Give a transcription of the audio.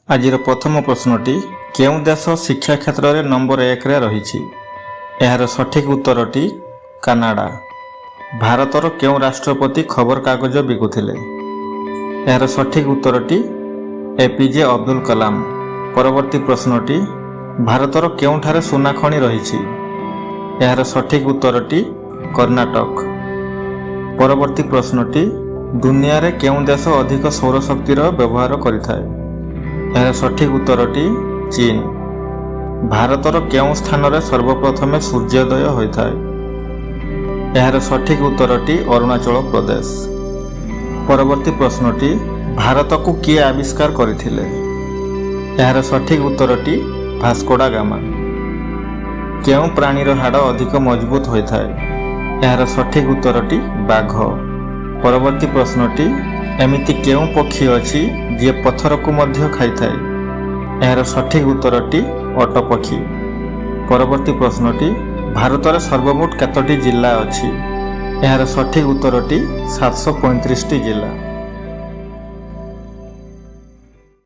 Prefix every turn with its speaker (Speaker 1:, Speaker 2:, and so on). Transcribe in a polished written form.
Speaker 1: ଆଜିର ପ୍ରଥମ ପ୍ରଶ୍ନଟି କେଉଁ ଦେଶ ଶିକ୍ଷା କ୍ଷେତ୍ରରେ ନମ୍ବର 1ରେ ରହିଛି? ଏହାର ସଠିକ୍ ଉତ୍ତରଟି କାନାଡ଼ା। ଭାରତର କେଉଁ ରାଷ୍ଟ୍ରପତି ଖବରକାଗଜ ବିକୁଥିଲେ? ଏହାର ସଠିକ୍ ଉତ୍ତରଟି ଏପିଜେ ଅବଦୁଲ କଲାମ। ପରବର୍ତ୍ତୀ ପ୍ରଶ୍ନଟି ଭାରତର କେଉଁଠାରେ ସୁନା ଖଣି ରହିଛି? ଏହାର ସଠିକ୍ ଉତ୍ତରଟି କର୍ଣ୍ଣାଟକ। ପରବର୍ତ୍ତୀ ପ୍ରଶ୍ନଟି ଦୁନିଆରେ କେଉଁ ଦେଶ ଅଧିକ ସୌରଶକ୍ତିର ବ୍ୟବହାର କରିଥାଏ? ଏହାର ସଠିକ୍ ଉତ୍ତରଟି ଚୀନ। ଭାରତର କେଉଁ ସ୍ଥାନରେ ସର୍ବପ୍ରଥମେ ସୂର୍ଯ୍ୟୋଦୟ ହୋଇଥାଏ? ଏହାର ସଠିକ୍ ଉତ୍ତରଟି ଅରୁଣାଚଳ ପ୍ରଦେଶ। ପରବର୍ତ୍ତୀ ପ୍ରଶ୍ନଟି ଭାରତକୁ କିଏ ଆବିଷ୍କାର କରିଥିଲେ? ଏହାର ସଠିକ୍ ଉତ୍ତରଟି ଭାସ୍କୋଡା ଗାମା। କେଉଁ ପ୍ରାଣୀର ହାଡ଼ ଅଧିକ ମଜବୁତ ହୋଇଥାଏ? ଏହାର ସଠିକ୍ ଉତ୍ତରଟି ବାଘ। ପରବର୍ତ୍ତୀ ପ୍ରଶ୍ନଟି ଏମିତି କେଉଁ ପକ୍ଷୀ ଅଛି ଯିଏ ପଥରକୁ ମଧ୍ୟ ଖାଇଥାଏ? ଏହାର ସଠିକ୍ ଉତ୍ତରଟି ଓଟପକ୍ଷୀ। ପରବର୍ତ୍ତୀ ପ୍ରଶ୍ନଟି ଭାରତରେ ସର୍ବମୋଟ କେତୋଟି ଜିଲ୍ଲା ଅଛି? ଏହାର ସଠିକ୍ ଉତ୍ତରଟି 735ଟି ଜିଲ୍ଲା।